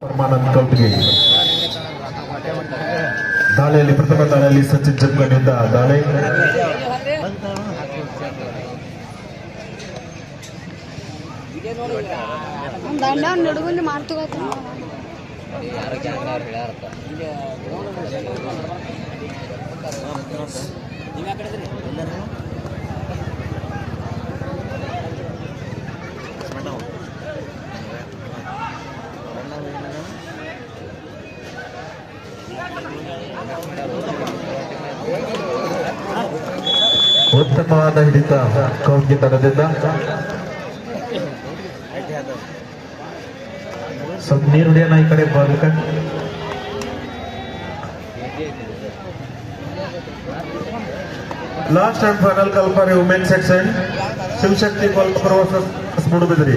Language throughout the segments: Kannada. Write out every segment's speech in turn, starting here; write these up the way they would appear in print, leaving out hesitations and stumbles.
ಪರಮಾನಂದ್ ಕೌಟಿಗೆ ದಾಳಿಯಲ್ಲಿ ಪ್ರಥಮ ದಾಳಿಯಲ್ಲಿ ಸಚಿನ್ ಜಂಗನಿಂದ ದಾಳಿ ಉತ್ತಮವಾದ ಹಿಡಿತ ಕೌಟಿ ತಂಡದಿಂದ ಸ್ವಲ್ಪ ನೀರು ಹಿಡಿಯೋಣ ಈ ಕಡೆ ಬಾಲಕ last and final call for women section Shivashakti Kolhapur versus Moodbidri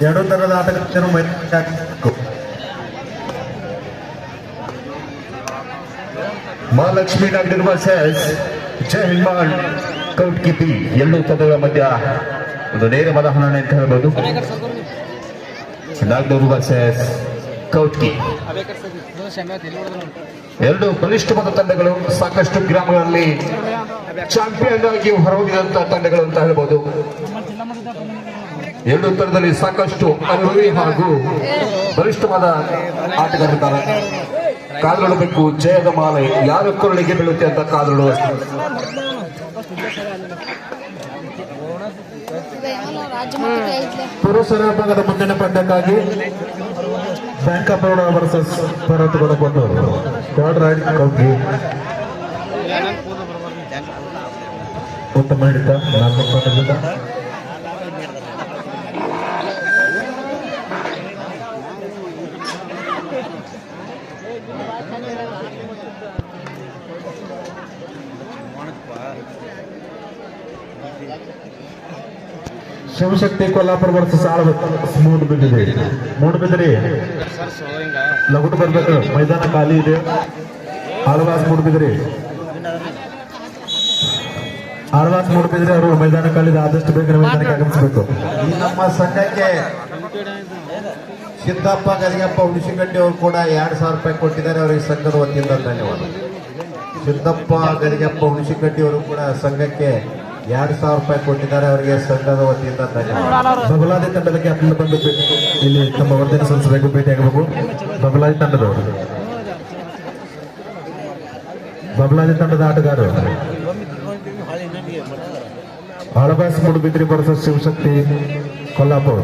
ಎರಡೂ ತರದ ಆಟಗಾರರು ಮಹಾಲಕ್ಷ್ಮಿ ನಾಗಡಿರ್ ವರ್ಸಸ್ ಜೈ ಹಿಂದ್ ಕೌಟ್ಕಿಪಿ ಎರಡೂ ತಂಡಗಳ ಮಧ್ಯ ಒಂದು ನೇರವಾದ ಹಣಾಣೆ ಅಂತ ಹೇಳ್ಬೋದು. ನಾಗಡೂರು ವರ್ಸಸ್ ಕೌಟ್ಕಿ ಎರಡು ಬಲಿಷ್ಠವಾದ ತಂಡಗಳು, ಸಾಕಷ್ಟು ಗ್ರಾಮಗಳಲ್ಲಿ ಚಾಂಪಿಯನ್ ಆಗಿ ಹೊರಹೋಗಿದಂತಹ ತಂಡಗಳು ಅಂತ ಹೇಳ್ಬೋದು. ಎರಡು ತಂಡದಲ್ಲಿ ಸಾಕಷ್ಟು ಅನುಭವಿ ಹಾಗೂ ಬಲಿಷ್ಠವಾದ ಆಟಗಾರರಿದ್ದಾರೆ. ಕಾದೊಡಬೇಕು ಜಯದ ಮಾಲೆ ಯಾರ ಕೊರಳಿಗೆ ಬೀಳುತ್ತೆ ಅಂತ ಕಾದೊಡು. ಪುರುಷರ ವಿಭಾಗದ ಮುಂದಿನ ಪಂದ್ಯಕ್ಕಾಗಿ bank of Baroda versus Bharat ಬಂದವರು ಥರ್ಡ್ ರೈಡ್ ಕೌಟಿ ಉತ್ತಮ ಹಿಡಿತ 4 ಪಂದ್ಯದಿಂದ ಶಿವಶಕ್ತಿ ಕೊಲ್ಲಾಪುರ ವರ್ಸಸ್ ಮೂಡುಬಿದಿರೆ ಲಗುಟ್ ಬರ್ಬೇಕು, ಮೈದಾನ ಖಾಲಿ ಇದೆ. ಆಳ್ವಾಸ್ ಮೂಡುಬಿದಿರೆ ಅವರು ಮೈದಾನ ಖಾಲಿ ಇದೆ, ಆದಷ್ಟು ಬೇಗ ಮೈದಾನಕ್ಕೆ ಆಗಮಿಸಬೇಕು. ಈ ನಮ್ಮ ಸಂಘಕ್ಕೆ ಸಿದ್ದಪ್ಪ ಗದಿಗೆಪ್ಪ ಹುಣಸಿಗಡ್ಡಿ ಅವರು ಕೂಡ 2,000 ರೂಪಾಯಿ ಕೊಟ್ಟಿದ್ದಾರೆ. ಅವರಿಗೆ ಸಂಘದ ವತಿಯಿಂದ ಧನ್ಯವಾದ. ಸಿದ್ದಪ್ಪ ಗದಿಗೆಪ್ಪ ಹುಣಸಿಗಡ್ಡಿ ಅವರು ಕೂಡ ಸಂಘಕ್ಕೆ 2,000 ರೂಪಾಯಿ ಕೊಟ್ಟಿದ್ದಾರೆ. ಅವರಿಗೆ ಸಂಘದ ವತಿಯಿಂದ ಧನ್ಯವಾದ. ಬಬಲಾದಿ ತಂಡದ ಕ್ಯಾಪ್ಟನ್ ಬಂದು ಇಲ್ಲಿ ತಮ್ಮ ವರ್ಧನೆ ಸಲ್ಲಿಸಬೇಕು, ಭೇಟಿಯಾಗಬೇಕು. ಬಬಲಾದಿ ತಂಡದ ಆಟಗಾರರು ಆಳ್ವಾಸ್ ಮೂಡುಬಿದಿರೆ ವರ್ಸಸ್ ಶಿವಶಕ್ತಿ ಕೊಲ್ಲಾಪುರ.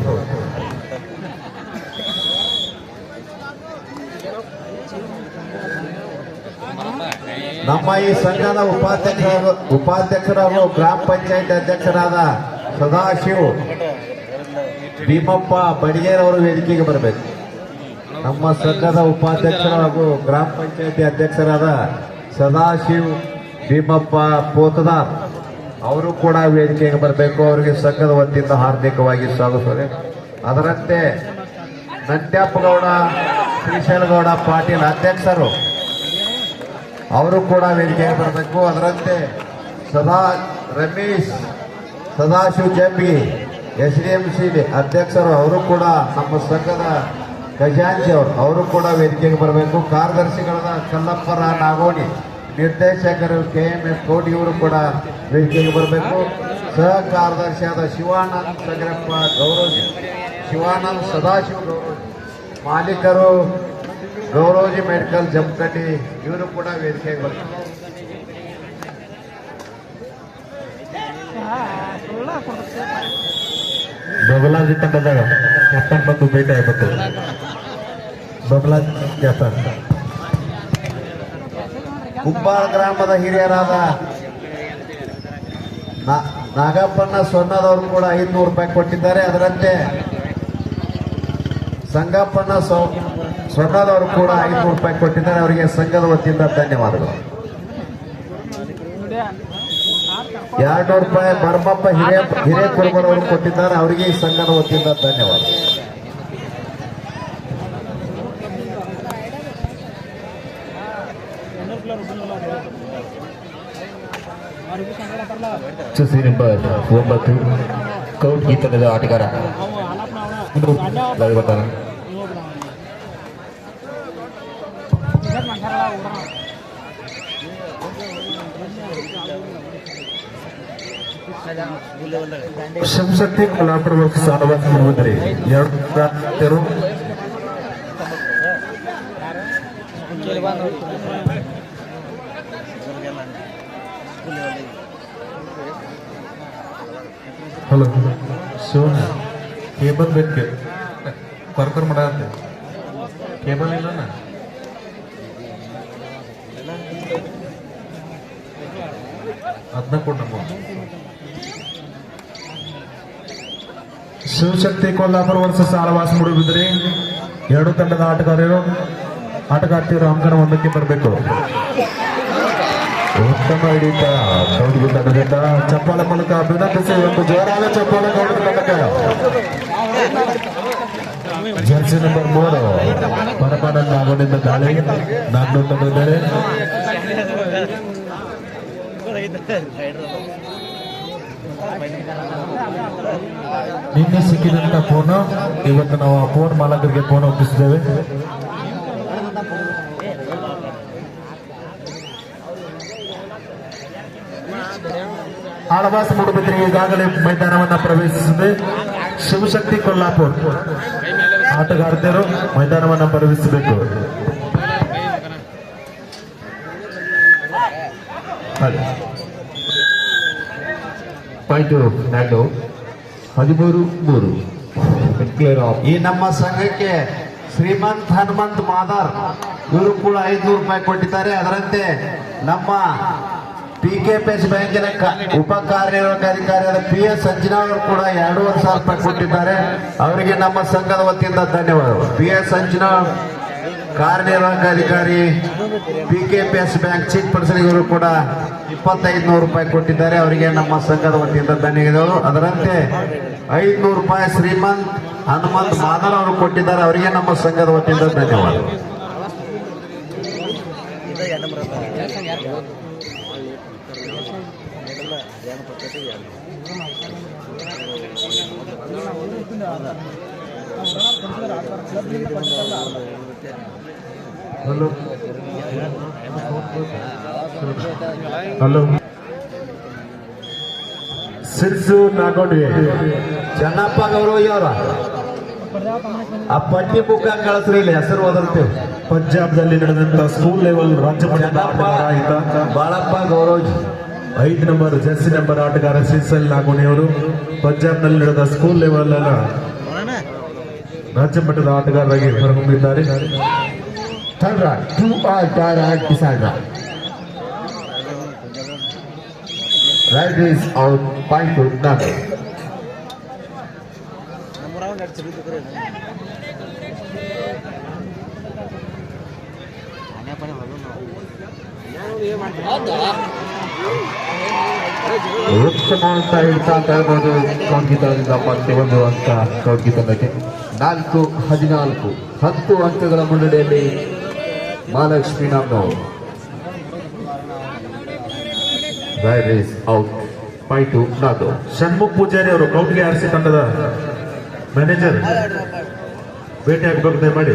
ನಮ್ಮ ಈ ಸಂಘದ ಉಪಾಧ್ಯಕ್ಷರಾದ ಗ್ರಾಮ ಪಂಚಾಯತ್ ಅಧ್ಯಕ್ಷರಾದ ಸದಾಶಿವ್ ಭೀಮಪ್ಪ ಬಡಿಗೇರ್ ಅವರು ವೇದಿಕೆಗೆ ಬರಬೇಕು. ನಮ್ಮ ಸಂಘದ ಉಪಾಧ್ಯಕ್ಷರು ಹಾಗೂ ಗ್ರಾಮ ಪಂಚಾಯತಿ ಅಧ್ಯಕ್ಷರಾದ ಸದಾಶಿವ್ ಭೀಮಪ್ಪ ಪೋತದಾರ್ ಅವರು ಕೂಡ ವೇದಿಕೆಗೆ ಬರಬೇಕು. ಅವರಿಗೆ ಸಂಘದ ವತಿಯಿಂದ ಹಾರ್ದಿಕವಾಗಿ ಸ್ವಾಗತಿಸುತ್ತದೆ. ಅದರಂತೆ ನಂತ್ಯಪ್ಪಗೌಡ ಶ್ರೀಶೈಲಗೌಡ ಪಾಟೀಲ್ ಅಧ್ಯಕ್ಷರು ಅವರು ಕೂಡ ವೇದಿಕೆಗೆ ಬರಬೇಕು. ಅದರಂತೆ ರಮೇಶ್ ಸದಾಶಿವ್ ಜಂಬಿ SDMC ಅಧ್ಯಕ್ಷರು ಅವರು ಕೂಡ ನಮ್ಮ ಸಂಘದ ಖಜಾಂಚಿ ಅವರು ಕೂಡ ವೇದಿಕೆಗೆ ಬರಬೇಕು. ಕಾರ್ಯದರ್ಶಿಗಳಾದ ಕಲ್ಲಪ್ಪರ ನಾಗೋಣಿ, ನಿರ್ದೇಶಕರು KMS ಕೋಟಿ ಇವರು ಕೂಡ ವೇದಿಕೆಗೆ ಬರಬೇಕು. ಸಹ ಕಾರ್ಯದರ್ಶಿಯಾದ ಶಿವಾನಂದ್ ಸಗರಪ್ಪ ಗೌರೋಜಿ, ಶಿವಾನಂದ್ ಸದಾಶಿವ ಗೌರೋಜಿ, ಮಾಲೀಕರು ಗೌರೋಜಿ ಮೆಡಿಕಲ್ ಜಮಖಂಡಿ ಇವರು ಕೂಡ ವೇದಿಕೆಗೆ ಬರ್ತಾರೆ. ಬಬಲಾದಿ ತಂಡದ ಕ್ಯಾಪ್ಟನ್ ಬಂದು ಭೇಟಿ ಆಗಬೇಕು. ಬಬಲಾದಿ ಕ್ಯಾಪ್ಟನ್ ಕುಂಬಾಳ ಗ್ರಾಮದ ಹಿರಿಯರಾದ ನಾಗಪ್ಪಣ್ಣ ಸೊನ್ನದವರು ಕೂಡ 500 ರೂಪಾಯಿ ಕೊಟ್ಟಿದ್ದಾರೆ. ಅದರಂತೆ ಸಂಗಪ್ಪಣ್ಣ ಸ್ವರ್ಣದವರು ಕೂಡ 500 ರೂಪಾಯಿ ಕೊಟ್ಟಿದ್ದಾರೆ. ಅವರಿಗೆ ಸಂಘದ ವತಿಯಿಂದ ಧನ್ಯವಾದಗಳು. 200 ರೂಪಾಯಿ ಭರಮಪ್ಪ ಹಿರೇಕುರುಬರವರು ಕೊಟ್ಟಿದ್ದಾರೆ. ಅವರಿಗೆ ಈ ಸಂಘದ ವತಿಯಿಂದ ಧನ್ಯವಾದ. ಜೆರ್ಸಿ ನಂಬರ್ 9 ಕೌಟ್ ಗೀತದ ಆಟಗಾರ ಬರ್ತಾನೆ. ಶಿವಶಕ್ತಿ ಕೊಲ್ಲಾಪುರ ವರ್ಸಸ್ ಆಳ್ವಾಸ್ ಮೂಡುಬಿದ್ರಿ ಎರಡು ಹಲೋ ಶಿವನ ಕೇಬಲ್ ಬೇಕು ಬರ್ಕರ್ ಮಾಡತ್ತೆ ಕೇಬಲ್ ಇಲ್ಲ ಅದನ್ನ ಕೊಡ ನಮ್ಮ ಶಿವಶಕ್ತಿ ಕೊಲ್ಲಾಪುರ ವರ್ಸಸ್ ಆಳ್ವಾಸ್ ಮೂಡುಬಿದ್ರಿ ಎರಡು ತಂಡದ ಆಟಗಾರ್ತಿಯರು ಅಂಕಣ ಒಂದಕ್ಕೆ ಬರಬೇಕು. ಉತ್ತಮ ಹಿಡಿತ ಗೌಡ್ಗಿ ತಂಡದಿಂದ ಚಪ್ಪಾಳೆ ಮೂಲಕ ಅಭಿನಂದಿಸಿ ಒಂದು ಜೋರಾದ ಚಪ್ಪಾಳೆ ಗೌಡ್ಗಿ ತಂಡಕ್ಕೆ. ಜರ್ಸಿ ನಂಬರ್ 3 ಪರಪಾಡ ನಾಗೋಡಿಂದ ದಾಳಿ 4 ತಂಡದಿದ್ದಾರೆ. ನಿನ್ನೆ ಸಿಕ್ಕಿದಂತ ಫೋನ್ ಇವತ್ತು ನಾವು ಫೋನ್ ಮಾಲಕರಿಗೆ ಫೋನ್ ಒಪ್ಪಿಸಿದ್ದೇವೆ. ಆಳ್ವಾಸ್ ಮೂಡುಬಿದ್ರಿ ಈಗಾಗಲೇ ಮೈದಾನವನ್ನ ಪ್ರವೇಶಿಸಿದೆ. ಶಿವಶಕ್ತಿ ಕೊಲ್ಲಾಪುರ್ ಆಟಗಾರ್ತಿಯರು ಮೈದಾನವನ್ನ ಪ್ರವೇಶಿಸಬೇಕು. ಪಾಯಿಂಟ್ 13-3 ಈ ನಮ್ಮ ಸಂಘಕ್ಕೆ ಶ್ರೀಮಂತ್ ಹನುಮಂತ್ ಮಾದಾರ್ ಇವರು ಕೂಡ 500 ರೂಪಾಯಿ ಕೊಟ್ಟಿದ್ದಾರೆ. ಅದರಂತೆ ನಮ್ಮ PKPS ಬ್ಯಾಂಕಿನ ಉಪ ಕಾರ್ಯನಿರ್ವಾಹಕ ಅಧಿಕಾರಿಯಾದ PS ಸಂಜನಾ ಅವರು ಕೂಡ 2,500 ರೂಪಾಯಿ ಕೊಟ್ಟಿದ್ದಾರೆ. ಅವರಿಗೆ ನಮ್ಮ ಸಂಘದ ವತಿಯಿಂದ ಧನ್ಯವಾದಗಳು. PS ಸಂಜನಾ ಕಾರ್ಯನಿರ್ವಾಹಕ ಅಧಿಕಾರಿ PKPS ಬ್ಯಾಂಕ್ ಚೀಫ್ ಪರ್ಸನ್ ಇವರು ಕೂಡ 2,500 ರೂಪಾಯಿ ಕೊಟ್ಟಿದ್ದಾರೆ. ಅವರಿಗೆ ನಮ್ಮ ಸಂಘದ ವತಿಯಿಂದ ಧನ್ಯವಾದಗಳು. ಅದರಂತೆ 500 ರೂಪಾಯಿ ಶ್ರೀಮಂತ್ ಹನುಮಂತ್ ಮಾದರ್ ಅವರು ಕೊಟ್ಟಿದ್ದಾರೆ. ಅವರಿಗೆ ನಮ್ಮ ಸಂಘದ ವತಿಯಿಂದ ಧನ್ಯವಾದಗಳು. ಹಲೋ ಹಲೋ ಸಿರ್ಸು ನಾಗೋಡ್ವಿ ಚೆನ್ನಪ್ಪ ಗೌರವಿ ಅವರ ಆ ಪಟ್ಟಿ ಬುಕ್ ಕಳಿಸ್ರಿ, ಇಲ್ಲಿ ಹೆಸರು ಓದಿರ್ತೇವೆ. ಪಂಜಾಬ್ದಲ್ಲಿ ನಡೆದಂತ ಸ್ಕೂಲ್ ಲೆವೆಲ್ ರಾಜ್ಯ ಮಟ್ಟದ ಆಟಗಾರ ಆಯ್ತ Balappa Gaurav 5 number Jersey number ಆಟಗಾರ ಸಿರ್ಸಲ್ ನಾಗೋಣಿಯವರು ಪಂಜಾಬ್ನಲ್ಲಿ ನಡೆದ ಸ್ಕೂಲ್ ಲೆವೆಲ್ ರಾಜ್ಯ ಮಟ್ಟದ ಆಟಗಾರರಾಗಿ ಹೊರಹೊಮ್ಮಿದ್ದಾರೆ. Right is out. Point to nothing. ಉತ್ತಮ ಅಂತ ಹೇಳ್ತಾ ಅಂತ ಹೇಳ್ಬೋದು. ಕೌಡ್ಗಿತದಿಂದ ಮತ್ತೆ 1 ಅಂಕ ಕೌಡ್ಗಿತನಕ್ಕೆ 4-14 10 ಅಂಕಗಳ ಮುನ್ನಡೆಯಲ್ಲಿ Mahalakshmi ನಾಮ್ನವರು. Right is out. Point to nothing. Shanmukh Poojary ಅವರು ಕೌಟ್ಗೆ ಆರ್ಸಿ ತಂಡದ ಮ್ಯಾನೇಜರ್ ಭೇಟಿ ಆಗಬೇಕು ಮಾಡಿ.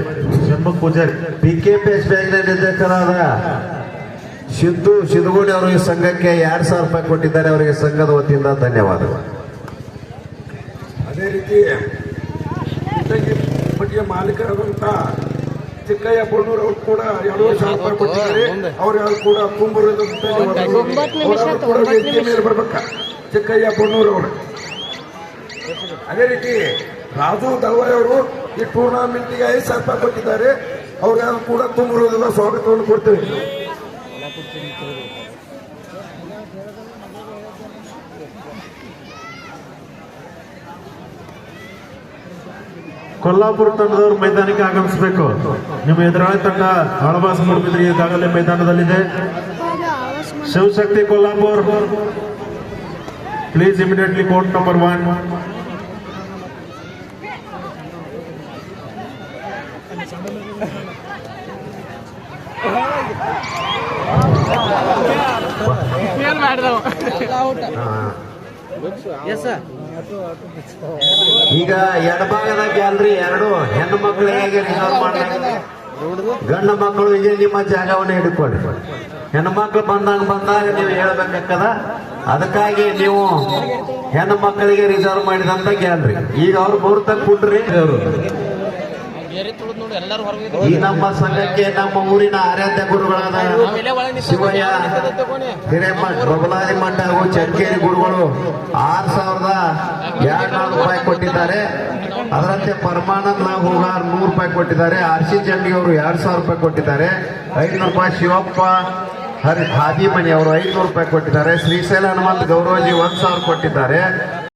ಷಣ್ಮುಖ್ ಪೂಜಾರಿ PKPS ಬ್ಯಾಂಕ್ನ ನಿರ್ದೇಶಕರಾದ ಸಿದ್ದುಗೋಡಿ ಅವರು ಈ ಸಂಘಕ್ಕೆ 2,000 ರೂಪಾಯಿ ಕೊಟ್ಟಿದ್ದಾರೆ. ಅವರಿಗೆ ಸಂಘದ ವತಿಯಿಂದ ಧನ್ಯವಾದಗಳು. ಅದೇ ರೀತಿ ಪಟ್ಟಿಯ ಮಾಲೀಕರಾದಂತ ಚಿಕ್ಕಯ್ಯ ಬಣ್ಣೂರ್ ಅವರು ಕೂಡ 2,000 ರೂಪಾಯಿ ಕೊಟ್ಟಿದ್ದಾರೆ. ಅವ್ರು ಕೂಡ ಕುಂಬೂರದ ಬರ್ಬೇಕ ಚಿಕ್ಕಯ್ಯ ಬಣ್ಣೂರ್ ಅವರು. ಅದೇ ರೀತಿ ರಾಜು ದಲ್ವಾಯ್ ಅವರು ಈ ಟೂರ್ನಾಮೆಂಟ್ಗೆ 5,000 ರೂಪಾಯಿ ಕೊಟ್ಟಿದ್ದಾರೆ. ಅವ್ರಿಗೆ ಕೂಡ ಕುಂಬೂರದ ಸ್ವಾಗತವನ್ನು ಕೊಡ್ತೇವೆ. ಕೊಲ್ಲಾಪುರ ತಂಡದವರು ಮೈದಾನಕ್ಕೆ ಆಗಮಿಸಬೇಕು. ನಿಮ್ಮ ಎದುರಾಳಿ ತಂಡ ಆಳ್ವಾಸ್ ಮೂಡುಬಿದ್ರಿ ಈಗಾಗಲೇ ಮೈದಾನದಲ್ಲಿದೆ. Shivashakti Kolhapur please immediately court number 1. ಈಗ ಎಡಭಾಗದ ಗ್ಯಾಲರಿ 2 ಹೆಣ್ಣು ಮಕ್ಕಳಿಗಾಗಿ ರಿಸರ್ವ್ ಮಾಡಲಾಗಿದೆ. ಗಂಡು ಮಕ್ಕಳು ಈಗ ನಿಮ್ಮ ಜಾಗವನ್ನು ಹಿಡ್ಕೊಳ್ಳಿ. ಹೆಣ್ಣು ಮಕ್ಕಳು ಬಂದಾಗ ನೀವು ಹೇಳ್ಬೇಕಾಗ್ತದ. ಅದಕ್ಕಾಗಿ ನೀವು ಹೆಣ್ಣು ಮಕ್ಕಳಿಗೆ ರಿಸರ್ವ್ ಮಾಡಿದಂತ ಗ್ಯಾಲ್ರಿ. ಈಗ ಅವ್ರು ಬಹುತೇಕ ಕುಂಡ್ರಿ ಅವರು ಈ ನಮ್ಮ ಸಂಘಕ್ಕೆ ನಮ್ಮ ಊರಿನ ಆರಾಧ್ಯ ಗುರುಗಳಾದ ಶಿವಯ್ಯ ಹಿರೇಮಠ ಬಬಲಾದಿ ಮಠ ಹಾಗೂ ಚನ್ಕೇರಿ ಗುರುಗಳು 6,200 ರೂಪಾಯಿ ಕೊಟ್ಟಿದ್ದಾರೆ. ಅದರಂತೆ ಪರಮಾನಂದ ಹೂಗಾರ್ 100 ರೂಪಾಯಿ ಕೊಟ್ಟಿದ್ದಾರೆ. ಆರ್ಸಿ ಚಂಡಿ ಅವರು 2,000 ರೂಪಾಯಿ ಕೊಟ್ಟಿದ್ದಾರೆ. 500 ರೂಪಾಯಿ ಶಿವಪ್ಪ ಹಾದಿಮನಿ ಅವರು 500 ರೂಪಾಯಿ ಕೊಟ್ಟಿದ್ದಾರೆ. ಶ್ರೀಶೈಲ ಹನುಮಂತ ಗೌರವಜಿ 1,000 ಕೊಟ್ಟಿದ್ದಾರೆ.